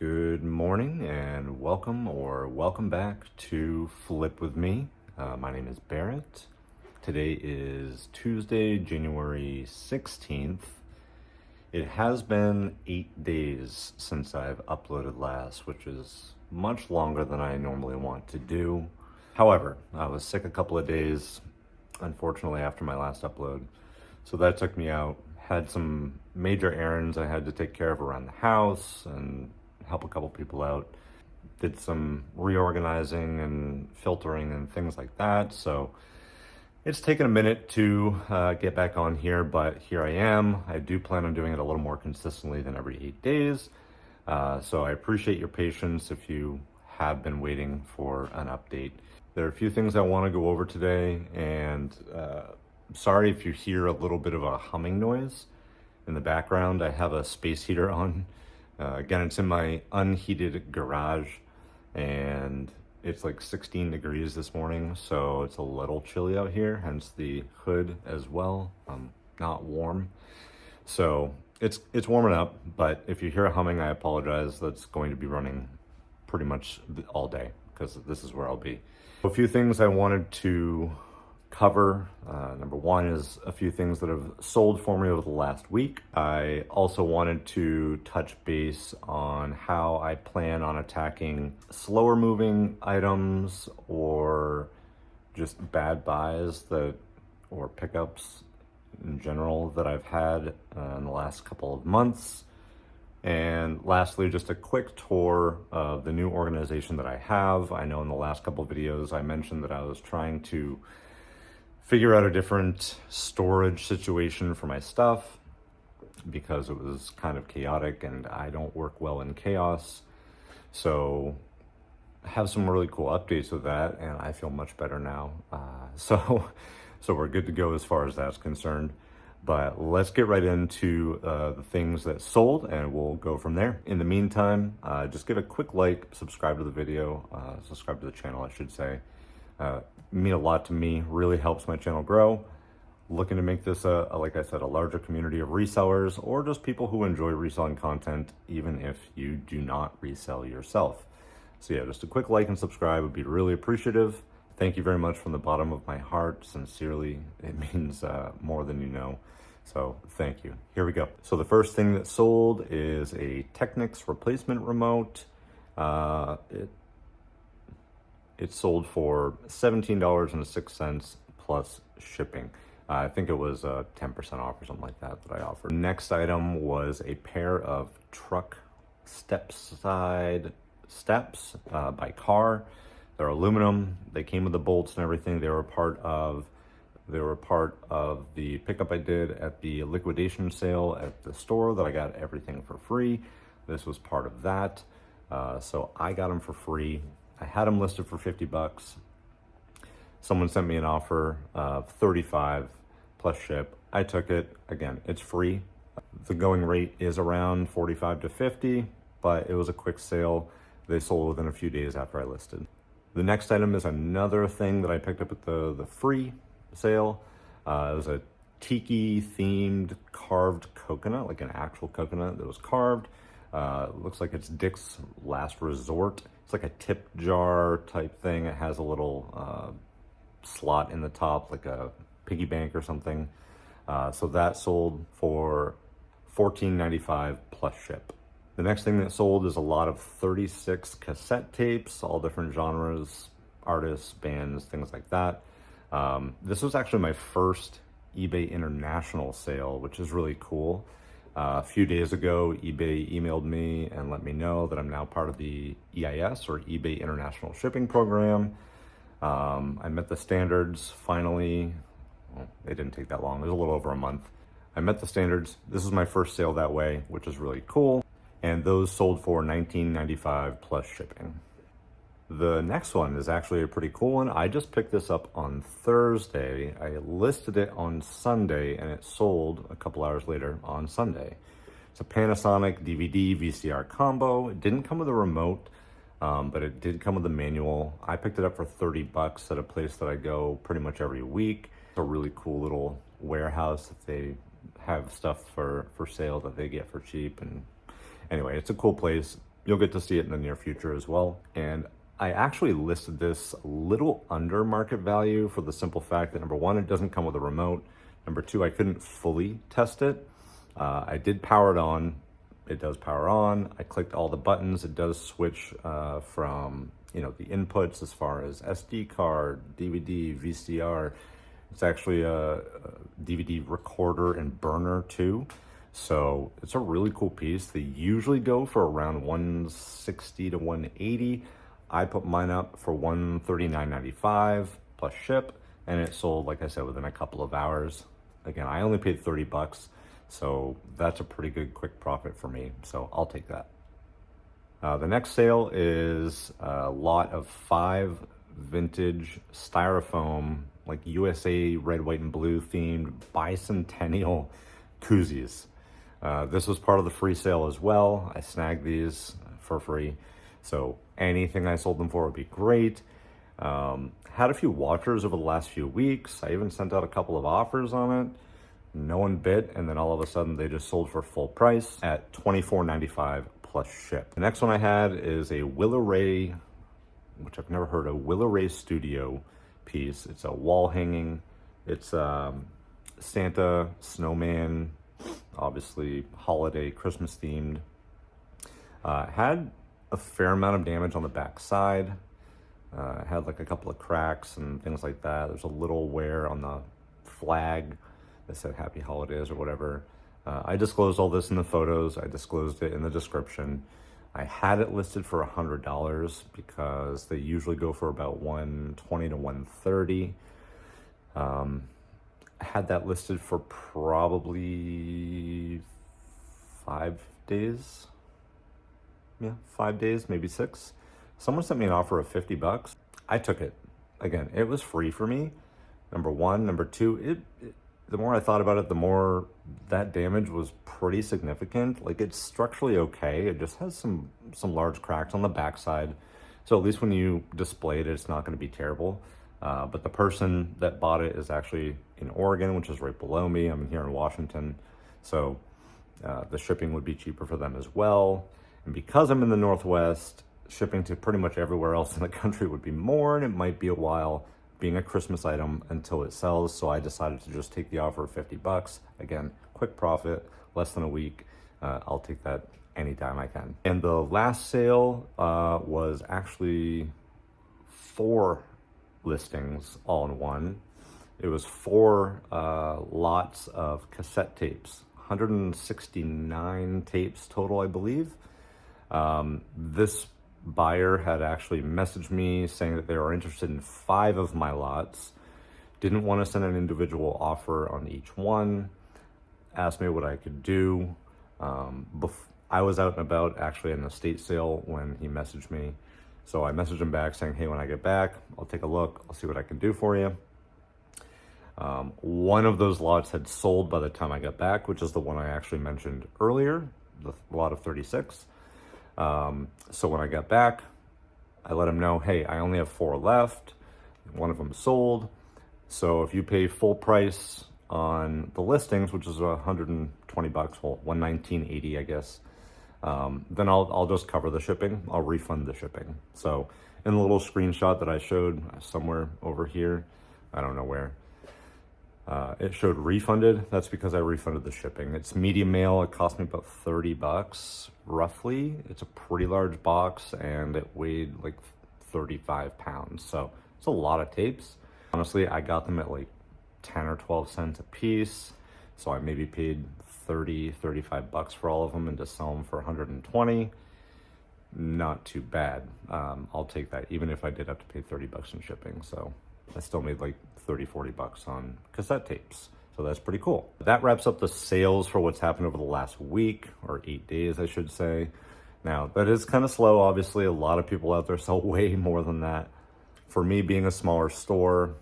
Good morning and welcome back to Flip with me. My name is Barrett. Today is Tuesday, January 16th. It has been 8 days since I've uploaded last, which is much longer than I normally want to do. However, I was sick a couple of days, unfortunately, after my last upload. So that took me out. Had some major errands I had to take care of around the house and help a couple people out. Did some reorganizing and filtering and things like that. So it's taken a minute to get back on here, but here I am. I do plan on doing it a little more consistently than every 8 days. So I appreciate your patience if you have been waiting for an update. There are a few things I want to go over today, and sorry if you hear a little bit of a humming noise in the background. I have a space heater on. Again, it's in my unheated garage, and it's like 16 degrees this morning, so it's a little chilly out here, hence the hood as well. Not warm. So it's warming up, but if you hear a humming, I apologize. That's going to be running pretty much all day because this is where I'll be. A few things I wanted to cover. Number one is a few things that have sold for me over the last week. I also wanted to touch base on how I plan on attacking slower moving items or just bad buys or pickups in general that I've had in the last couple of months. And lastly, just a quick tour of the new organization that I have. I know in the last couple of videos I mentioned that I was trying to figure out a different storage situation for my stuff because it was kind of chaotic and I don't work well in chaos. So I have some really cool updates with that and I feel much better now. So we're good to go as far as that's concerned. But let's get right into the things that sold and we'll go from there. In the meantime, just give a quick like, subscribe to the video, subscribe to the channel, I should say. Mean a lot to me, really helps my channel grow. Looking to make this like I said, a larger community of resellers or just people who enjoy reselling content, even if you do not resell yourself. So yeah, just a quick like and subscribe would be really appreciative. Thank you very much from the bottom of my heart, sincerely. It means more than you know. So thank you. Here we go. So the first thing that sold is a Technics replacement remote. It sold for $17.06 plus shipping. I think it was 10% off or something like that I offered. Next item was a pair of truck side steps by Car. They're aluminum. They came with the bolts and everything. They were part of the pickup I did at the liquidation sale at the store that I got everything for free. This was part of that. So I got them for free. I had them listed for 50 bucks. Someone sent me an offer of 35 plus ship. I took it. Again, it's free. The going rate is around 45 to 50, but it was a quick sale. They sold within a few days after I listed. The next item is another thing that I picked up at the free sale. It was a tiki themed carved coconut, like an actual coconut that was carved. Looks like it's Dick's Last Resort. It's like a tip jar type thing. It has a little slot in the top, like a piggy bank or something. So that sold for $14.95 plus ship. The next thing that sold is a lot of 36 cassette tapes, all different genres, artists, bands, things like that. This was actually my first eBay international sale, which is really cool. A few days ago, eBay emailed me and let me know that I'm now part of the EIS, or eBay International Shipping Program. I met the standards finally. Well, it didn't take that long. It was a little over a month. I met the standards. This is my first sale that way, which is really cool. And those sold for $19.95 plus shipping. The next one is actually a pretty cool one. I just picked this up on Thursday. I listed it on Sunday and it sold a couple hours later on Sunday. It's a Panasonic DVD VCR combo. It didn't come with a remote, but it did come with a manual. I picked it up for 30 bucks at a place that I go pretty much every week. It's a really cool little warehouse that they have stuff for sale that they get for cheap. And anyway, it's a cool place. you'll get to see it in the near future as well. And I actually listed this a little under market value for the simple fact that number one, it doesn't come with a remote. Number two, I couldn't fully test it. I did power it on. It does power on. I clicked all the buttons. It does switch from, the inputs as far as SD card, DVD, VCR. It's actually a DVD recorder and burner too. So it's a really cool piece. They usually go for around 160 to 180. I put mine up for $139.95 plus ship, and it sold, like I said, within a couple of hours. Again, I only paid 30 bucks, so that's a pretty good quick profit for me. So I'll take that. The next sale is a lot of 5 vintage styrofoam, like USA red, white, and blue themed bicentennial koozies. This was part of the free sale as well. I snagged these for free. So anything I sold them for would be great. Had a few watchers over the last few weeks. I even sent out a couple of offers on it. No one bit, and then all of a sudden they just sold for full price at $24.95 plus ship. The next one I had is a Willow Ray, which I've never heard of, Willow Ray Studio piece. It's a wall hanging. It's Santa, snowman, obviously holiday, Christmas themed. Had a fair amount of damage on the back side. Had like a couple of cracks and things like that. There's a little wear on the flag that said Happy Holidays or whatever. I disclosed all this in the photos. I disclosed it in the description. I had it listed for $100 because they usually go for about $120 to $130. Had that listed for probably 5 days. Yeah, 5 days, maybe 6. Someone sent me an offer of 50 bucks. I took it. Again, it was free for me. Number one. Number two, the more I thought about it, the more that damage was pretty significant. Like, it's structurally okay. It just has some large cracks on the backside. So at least when you display it, it's not going to be terrible. But the person that bought it is actually in Oregon, which is right below me. I'm here in Washington. So the shipping would be cheaper for them as well. And because I'm in the Northwest, shipping to pretty much everywhere else in the country would be more, and it might be a while being a Christmas item until it sells. So I decided to just take the offer of 50 bucks. Again, quick profit, less than a week. I'll take that anytime I can. And the last sale was actually 4 listings all in one. It was 4 lots of cassette tapes, 169 tapes total, I believe. This buyer had actually messaged me saying that they were interested in 5 of my lots, didn't want to send an individual offer on each one, asked me what I could do. I was out and about actually in the estate sale when he messaged me. So I messaged him back saying, hey, when I get back, I'll take a look. I'll see what I can do for you. One of those lots had sold by the time I got back, which is the one I actually mentioned earlier, the lot of 36. So when I got back, I let him know, hey, I only have 4 left. One of them sold. So if you pay full price on the listings, which is 120 bucks, well, 119.80, I guess, then I'll just cover the shipping. I'll refund the shipping. So in the little screenshot that I showed somewhere over here, I don't know where, it showed refunded. That's because I refunded the shipping. It's medium mail. It cost me about 30 bucks roughly. It's a pretty large box and it weighed like 35 pounds. So it's a lot of tapes. Honestly, I got them at like 10 or 12 cents a piece. So I maybe paid 30, 35 bucks for all of them and to sell them for 120. Not too bad. I'll take that even if I did have to pay 30 bucks in shipping. So I still made like 30, 40 bucks on cassette tapes. So that's pretty cool. That wraps up the sales for what's happened over the last week, or 8 days, I should say. Now, that is kind of slow. Obviously, a lot of people out there sell way more than that. For me, being a smaller store,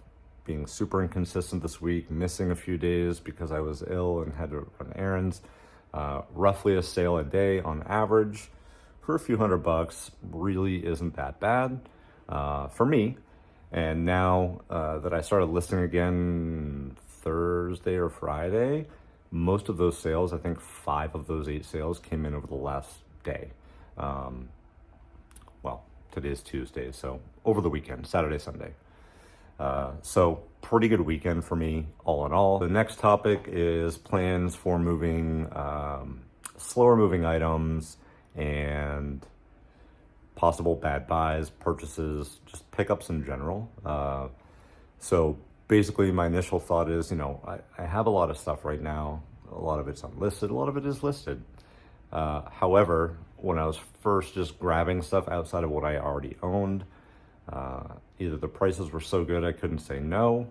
being super inconsistent this week, missing a few days because I was ill and had to run errands, roughly a sale a day on average for a few $100 really isn't that bad for me. And now that I started listing again Thursday or Friday, most of those sales, I think 5 of those 8 sales came in over the last day. Well, today's Tuesday, so over the weekend, Saturday, Sunday. So pretty good weekend for me, all in all. The next topic is plans for moving, slower moving items and possible bad buys, purchases, just pickups in general. So basically my initial thought is, I have a lot of stuff right now. A lot of it's unlisted, a lot of it is listed. However, when I was first just grabbing stuff outside of what I already owned, either the prices were so good I couldn't say no,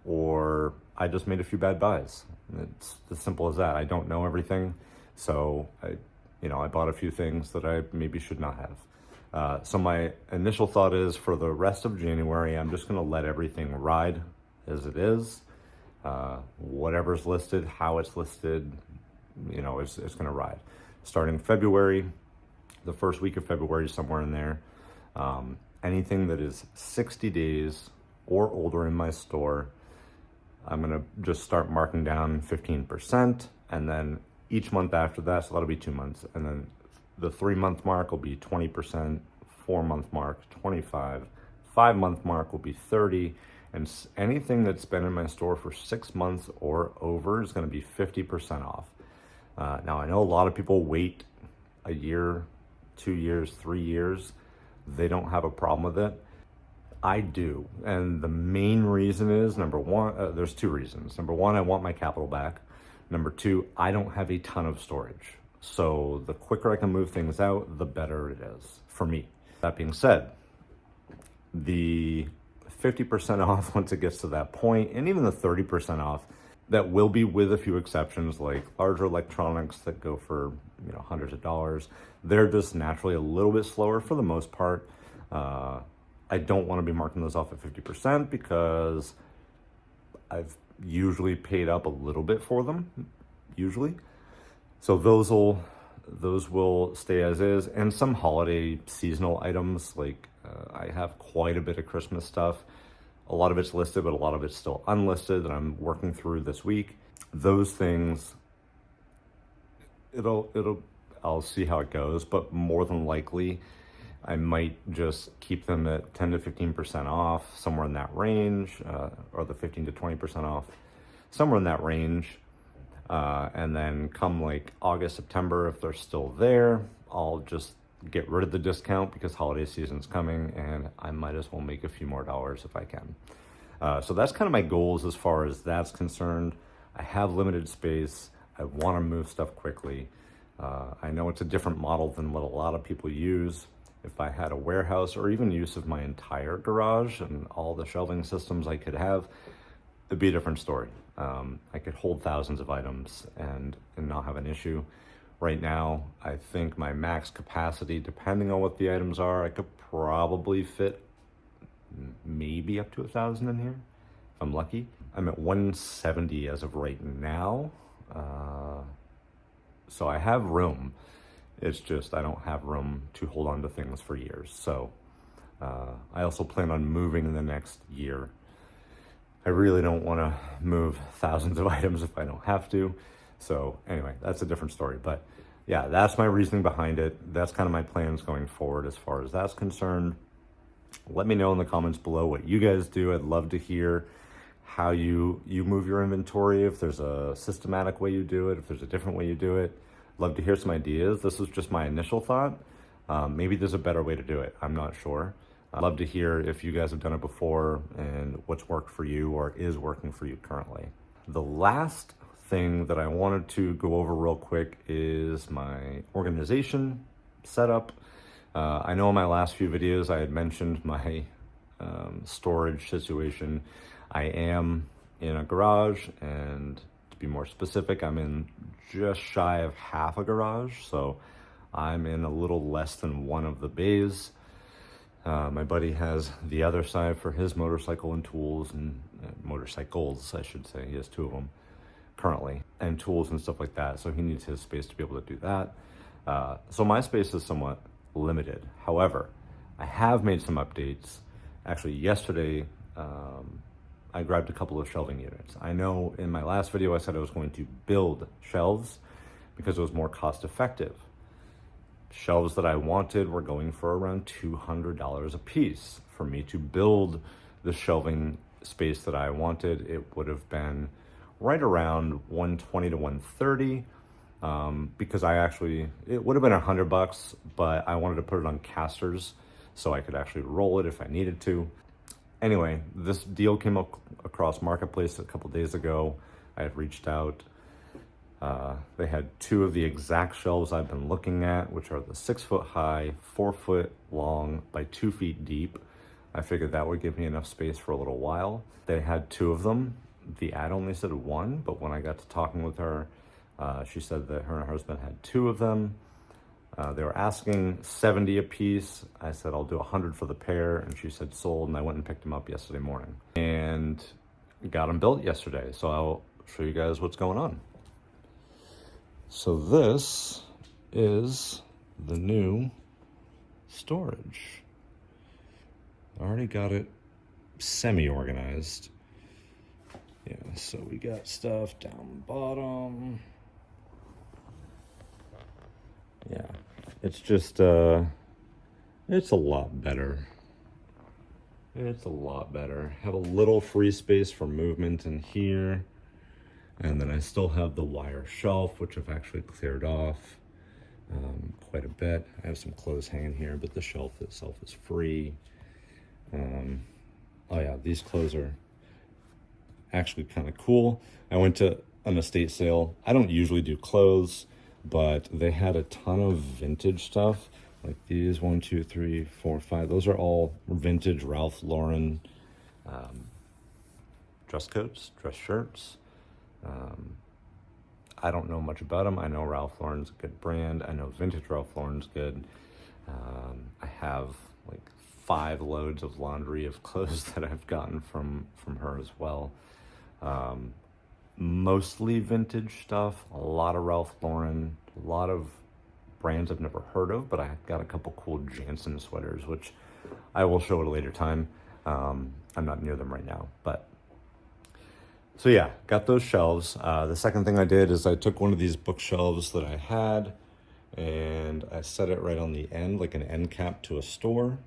or I just made a few bad buys. It's as simple as that. I don't know everything, so I bought a few things that I maybe should not have. So my initial thought is for the rest of January, I'm just going to let everything ride as it is. Whatever's listed, how it's listed, it's going to ride. Starting February, the first week of February, somewhere in there, anything that is 60 days or older in my store, I'm going to just start marking down 15%. And then each month after that, so that'll be 2 months. And then the 3-month mark will be 20%, 4-month mark, 25, 5-month mark will be 30. And anything that's been in my store for 6 months or over is going to be 50% off. Now, I know a lot of people wait a year, 2 years, 3 years. They don't have a problem with it. I do. And the main reason is, number one, there's 2 reasons. Number one, I want my capital back. Number 2, I don't have a ton of storage. So the quicker I can move things out, the better it is for me. That being said, the 50% off once it gets to that point, and even the 30% off, that will be with a few exceptions, like larger electronics that go for hundreds of dollars. They're just naturally a little bit slower for the most part. I don't want to be marking those off at 50% because I've usually paid up a little bit for them, usually. So those will stay as is, and some holiday seasonal items, like I have quite a bit of Christmas stuff. A lot of it's listed, but a lot of it's still unlisted that I'm working through this week. Those things, I'll see how it goes, but more than likely, I might just keep them at 10 to 15% off, somewhere in that range, or the 15 to 20% off, somewhere in that range. And then come like August, September, if they're still there, I'll just get rid of the discount because holiday season's coming and I might as well make a few more dollars if I can. So that's kind of my goals as far as that's concerned. I have limited space. I want to move stuff quickly. I know it's a different model than what a lot of people use. If I had a warehouse or even use of my entire garage and all the shelving systems I could have, it'd be a different story. I could hold thousands of items and not have an issue. Right now, I think my max capacity, depending on what the items are, I could probably fit maybe up to 1,000 in here, if I'm lucky. I'm at 170 as of right now. So I have room. It's just I don't have room to hold on to things for years. So I also plan on moving in the next year. I really don't want to move thousands of items if I don't have to. So anyway, that's a different story. But yeah, that's my reasoning behind it. That's kind of my plans going forward as far as that's concerned. Let me know in the comments below what you guys do. I'd love to hear how you move your inventory, if there's a systematic way you do it, if there's a different way you do it. Love to hear some ideas. This was just my initial thought. Maybe there's a better way to do it. I'm not sure. I'd love to hear if you guys have done it before and what's worked for you or is working for you currently. The last thing that I wanted to go over real quick is my organization setup. I know in my last few videos I had mentioned my storage situation. I am in a garage, and to be more specific, I'm in just shy of half a garage, so I'm in a little less than one of the bays. My buddy has the other side for his motorcycle and tools, and motorcycles, I should say. He has 2 of them currently, and tools and stuff like that, so he needs his space to be able to do that. So my space is somewhat limited. However, I have made some updates. Actually, yesterday, I grabbed a couple of shelving units. I know in my last video I said I was going to build shelves because it was more cost effective. Shelves that I wanted were going for around $200 a piece. For me to build the shelving space that I wanted, it would have been right around 120 to 130. Because it would have been $100, but I wanted to put it on casters so I could actually roll it if I needed to. Anyway, this deal came up across Marketplace a couple days ago. I had reached out. They had two of the exact shelves I've been looking at, which are the 6 foot high, 4 foot long by 2 feet deep. I figured that would give me enough space for a little while. They had two of them. The ad only said one, but when I got to talking with her, she said that her and her husband had two of them. They were asking $70 a piece. I said, I'll do $100 for the pair. And she said, sold. And I went and picked them up yesterday morning and got them built yesterday. So I'll show you guys what's going on. So this is the new storage. I already got it semi-organized. Yeah, so we got stuff down the bottom. Yeah, it's just, it's a lot better. It's a lot better. Have a little free space for movement in here. And then I still have the wire shelf, which I've actually cleared off quite a bit. I have some clothes hanging here, but the shelf itself is free. Oh yeah, these clothes are actually kind of cool. I went to an estate sale. I don't usually do clothes, but they had a ton of vintage stuff. Like these, 1, 2, 3, 4, 5. Those are all vintage Ralph Lauren dress coats, dress shirts. I don't know much about them. I know Ralph Lauren's a good brand. I know vintage Ralph Lauren's good. I have like 5 loads of laundry of clothes that I've gotten from her as well. Mostly vintage stuff, a lot of Ralph Lauren, a lot of brands I've never heard of, but I got a couple cool Jansen sweaters, which I will show at a later time. I'm not near them right now, but so yeah, got those shelves. The second thing I did is I took one of these bookshelves that I had and I set it right on the end, like an end cap to a store.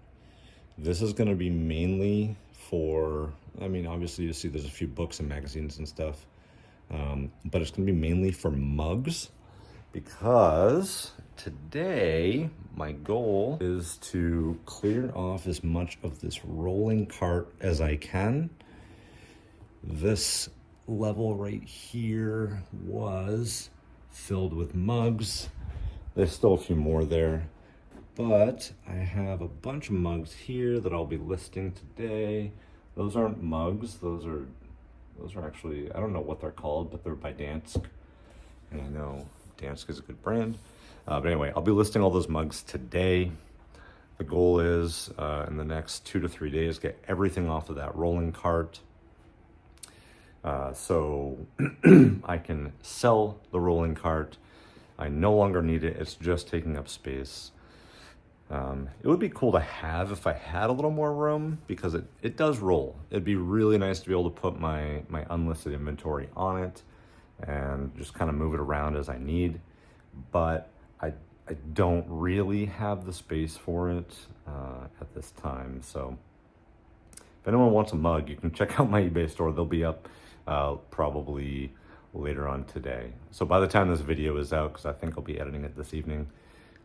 This is gonna be mainly for, I mean, obviously you see there's a few books and magazines and stuff, but it's gonna be mainly for mugs, because today my goal is to clear off as much of this rolling cart as I can. This level right here was filled with mugs. There's still a few more there, but I have a bunch of mugs here that I'll be listing today. Those aren't mugs, those are actually, I don't know what they're called, but they're by Dansk, and I know Dansk is a good brand. But anyway, I'll be listing all those mugs today. The goal is in the next 2 to 3 days, get everything off of that rolling cart. So I can sell the rolling cart. I no longer need it. It's just taking up space. It would be cool to have if I had a little more room, because it does roll. It'd be really nice to be able to put my unlisted inventory on it and just kind of move it around as I need. But I don't really have the space for it at this time. So if anyone wants a mug, you can check out my eBay store. They'll be up probably later on today. So by the time this video is out, because I think I'll be editing it this evening,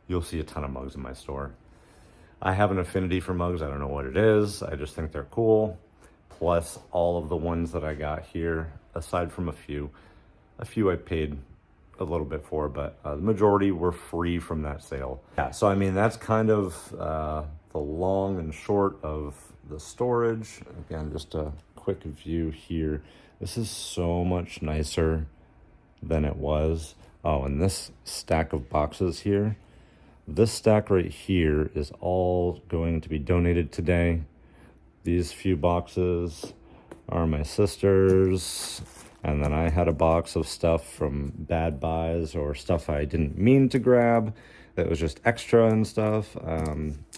you'll see a ton of mugs in my store. I have an affinity for mugs. I don't know what it is. I just think they're cool. Plus all of the ones that I got here, aside from a few I paid a little bit for, but the majority were free from that sale. Yeah, so I mean, that's kind of the long and short of the storage. Again, just a quick view here. This is so much nicer than it was. Oh, and this stack of boxes here, this stack right here is all going to be donated today. These few boxes are my sister's, and then I had a box of stuff from bad buys or stuff I didn't mean to grab that was just extra and stuff.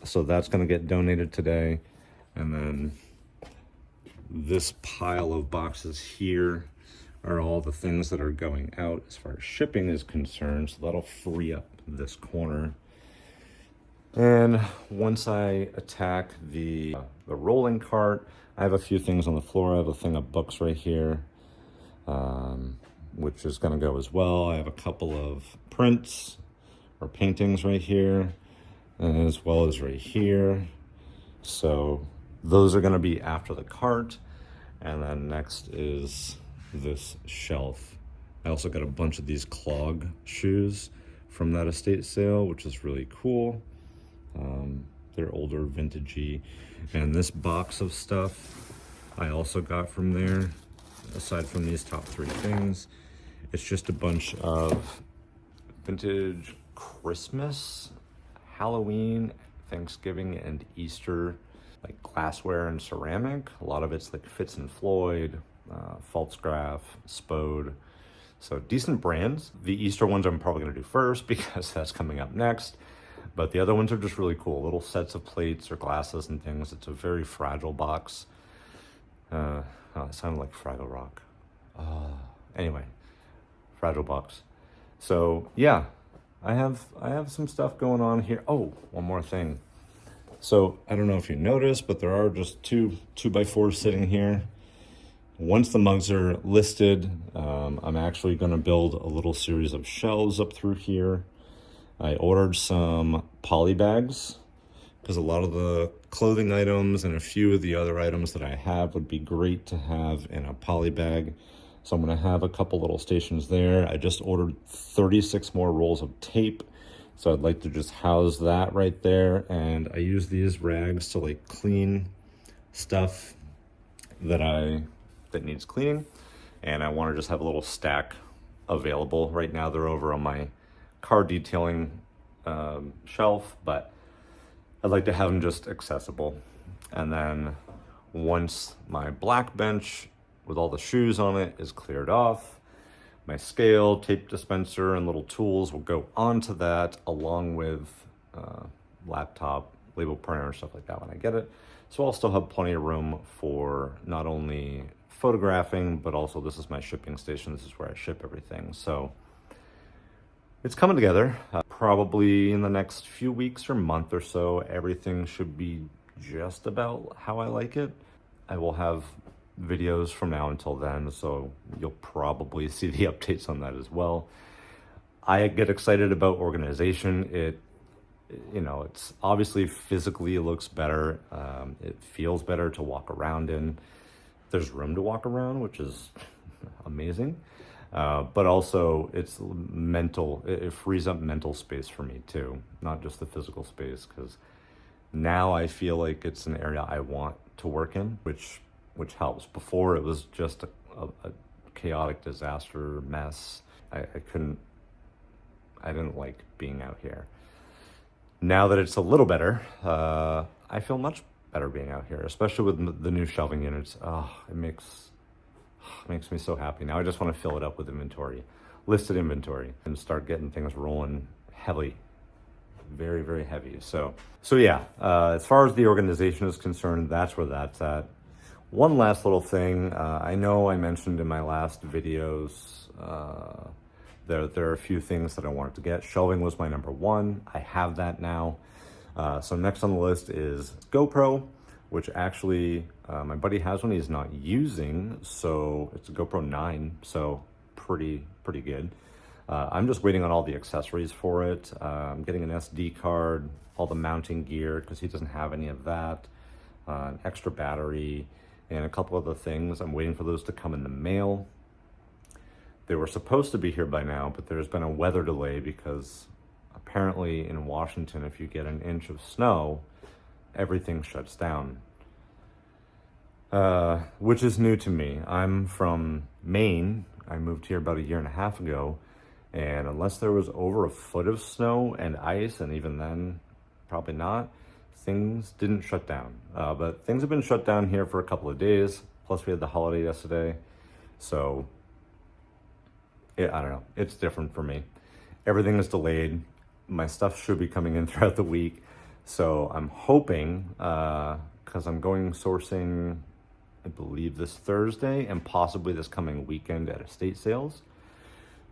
So that's gonna get donated today. And then this pile of boxes here are all the things that are going out as far as shipping is concerned. So that'll free up this corner. And once I attack the rolling cart, I have a few things on the floor. I have a thing of books right here, which is going to go as well. I have a couple of prints or paintings right here, and as well as right here. So those are going to be after the cart. And then next is this shelf. I also got a bunch of these clog shoes from that estate sale, which is really cool. They're older, vintagey. And this box of stuff I also got from there, aside from these top three things. It's just a bunch of vintage Christmas, Halloween, Thanksgiving, and Easter, like glassware and ceramic. A lot of it's like Fitz and Floyd, Pfaltzgraff, Spode. So decent brands. The Easter ones I'm probably gonna do first because that's coming up next. But the other ones are just really cool. Little sets of plates or glasses and things. It's a very fragile box. Oh, it sounded like Fraggle Rock. Anyway, fragile box. So yeah, I have some stuff going on here. Oh, one more thing. So I don't know if you noticed, but there are just two 2x4s sitting here. Once the mugs are listed, I'm actually going to build a little series of shelves up through here. I ordered some poly bags because a lot of the clothing items and a few of the other items that I have would be great to have in a poly bag. So I'm going to have a couple little stations there. I just ordered 36 more rolls of tape. So I'd like to just house that right there. And I use these rags to like clean stuff that needs cleaning. And I want to just have a little stack available. Right now they're over on my car detailing shelf, but I'd like to have them just accessible. And then once my black bench with all the shoes on it is cleared off, my scale, tape dispenser, and little tools will go onto that along with laptop, label printer, stuff like that when I get it. So I'll still have plenty of room for not only photographing, but also this is my shipping station. This is where I ship everything. So it's coming together. Probably in the next few weeks or month or so, everything should be just about how I like it. I will have videos from now until then, so you'll probably see the updates on that as well. I get excited about organization. It's obviously physically it looks better. It feels better to walk around in. There's room to walk around, which is amazing. But also it's mental. It frees up mental space for me too, not just the physical space, because now I feel like it's an area I want to work in, which helps. Before it was just a chaotic disaster mess. I didn't like being out here. Now that it's a little better, I feel much better being out here, especially with the new shelving units. It makes me so happy. Now I just want to fill it up with inventory, listed inventory, and start getting things rolling heavily, very, very heavy. So yeah, as far as the organization is concerned, that's where that's at. One last little thing. I know I mentioned in my last videos, there are a few things that I wanted to get. Shelving was my number one. I have that now. So next on the list is GoPro, which actually my buddy has one he's not using. So it's a GoPro 9, so pretty good. I'm just waiting on all the accessories for it. I'm getting an SD card, all the mounting gear, because he doesn't have any of that, an extra battery, and a couple other things. I'm waiting for those to come in the mail. They were supposed to be here by now, but there's been a weather delay because apparently in Washington, if you get an inch of snow, everything shuts down, which is new to me. I'm from Maine. I moved here about 1.5 years ago, and unless there was over a foot of snow and ice, and even then, probably not, things didn't shut down. But things have been shut down here for a couple of days, plus we had the holiday yesterday, so I don't know, it's different for me. Everything is delayed. My stuff should be coming in throughout the week, so I'm hoping, because I'm going sourcing, I believe this Thursday and possibly this coming weekend at estate sales,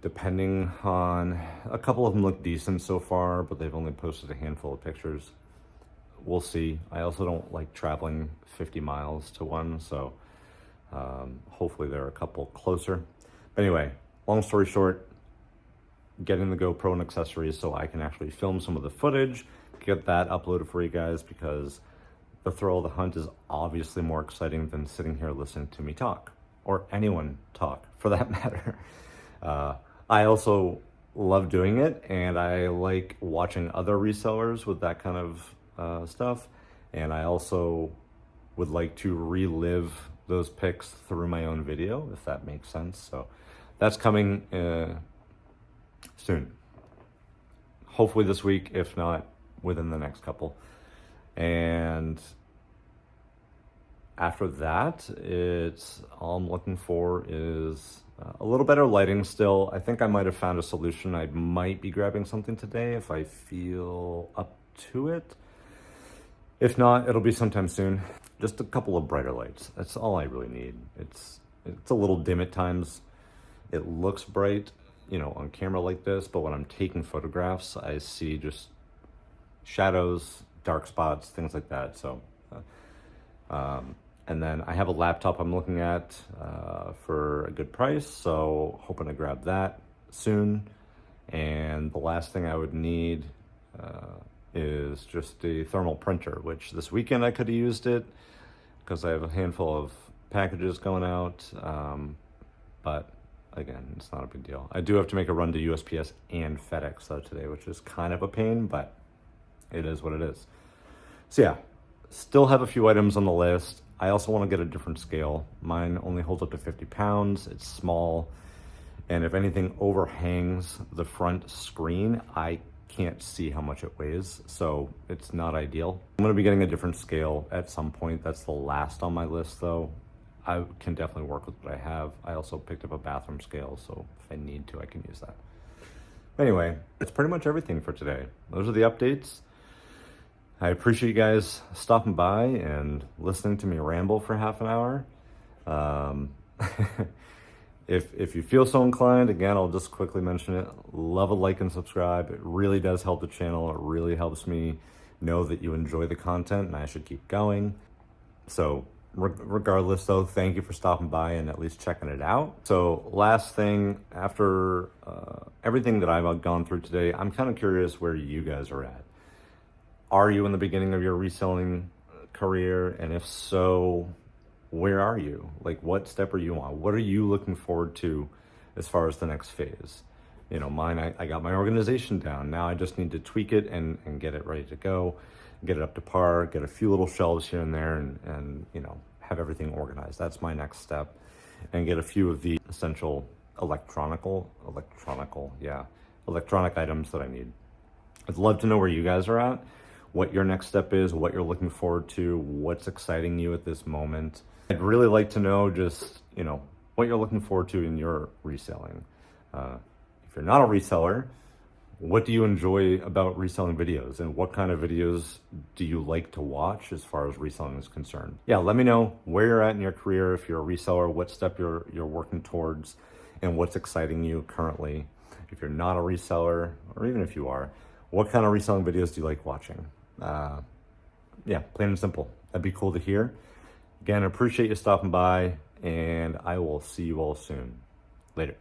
depending on, a couple of them look decent so far, but they've only posted a handful of pictures. We'll see. I also don't like traveling 50 miles to one, so hopefully there are a couple closer. But anyway, long story short, getting the GoPro and accessories so I can actually film some of the footage, get that uploaded for you guys, because the thrill of the hunt is obviously more exciting than sitting here listening to me talk, or anyone talk for that matter. I also love doing it, and I like watching other resellers with that kind of stuff, and I also would like to relive those pics through my own video, if that makes sense. So that's coming soon. Hopefully this week, if not within the next couple. And after that, it's all I'm looking for is a little better lighting still. I think I might have found a solution. I might be grabbing something today if I feel up to it. If not, it'll be sometime soon. Just a couple of brighter lights. That's all I really need. It's a little dim at times. It looks bright, you know, on camera like this, but when I'm taking photographs, I see just shadows, dark spots, things like that. So, and then I have a laptop I'm looking at for a good price, so hoping to grab that soon. And the last thing I would need is just a thermal printer, which this weekend I could have used it because I have a handful of packages going out. But again, it's not a big deal. I do have to make a run to USPS and FedEx though today, which is kind of a pain, but it is what it is. So yeah, still have a few items on the list. I also want to get a different scale. Mine only holds up to 50 pounds. It's small. And if anything overhangs the front screen, I can't see how much it weighs. So it's not ideal. I'm going to be getting a different scale at some point. That's the last on my list though. I can definitely work with what I have. I also picked up a bathroom scale, so if I need to, I can use that. Anyway, that's pretty much everything for today. Those are the updates. I appreciate you guys stopping by and listening to me ramble for half an hour. If you feel so inclined, again, I'll just quickly mention it. Love a like and subscribe. It really does help the channel. It really helps me know that you enjoy the content and I should keep going. So regardless though, thank you for stopping by and at least checking it out. So last thing, after everything that I've gone through today, I'm kind of curious where you guys are at. Are you in the beginning of your reselling career? And if so, where are you? Like, what step are you on? What are you looking forward to as far as the next phase? You know, mine, I got my organization down. Now I just need to tweak it and get it ready to go, get it up to par, get a few little shelves here and there, and you know, have everything organized. That's my next step. And get a few of the essential electronic items that I need. I'd love to know where you guys are at, what your next step is, what you're looking forward to, what's exciting you at this moment. I'd really like to know just, you know, what you're looking forward to in your reselling. If you're not a reseller, what do you enjoy about reselling videos, and what kind of videos do you like to watch as far as reselling is concerned? Yeah, let me know where you're at in your career. If you're a reseller, what step you're working towards and what's exciting you currently. If you're not a reseller, or even if you are, what kind of reselling videos do you like watching? Yeah, plain and simple. That'd be cool to hear. Again, I appreciate you stopping by, and I will see you all soon. Later.